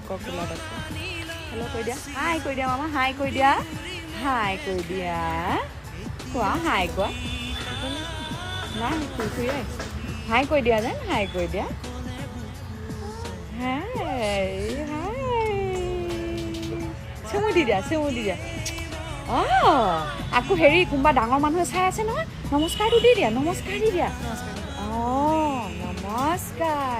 ককোলাত আছে হেল্ল' কৈ দিয়া হাই কৈ দিয়া মামা হাই কৈ দিয়া কোৱা হাই কোৱা নাই শুই শুই হাই কৈ দিয়া যেন হাই কৈ দিয়া হাই চুমু দি দিয়া অঁ আকৌ হেৰি কোনোবা ডাঙৰ মানুহে চাই আছে নহয় নমস্কাৰটো দি দিয়া অঁ নমস্কাৰ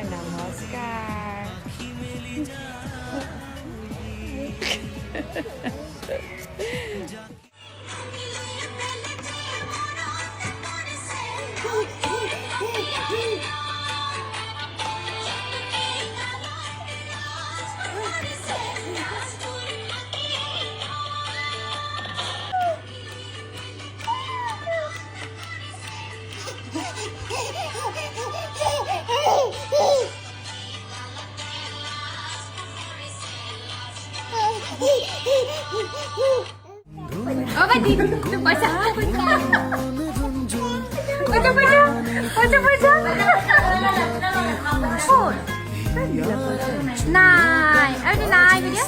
Này, đi này vậy chứ.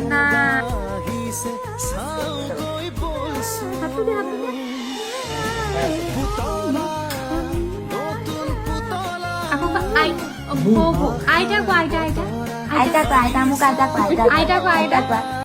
Này. Happy đi. Aku ke ai. Oh, ai dah gua. Aida, muka Aida. Ai dah gua.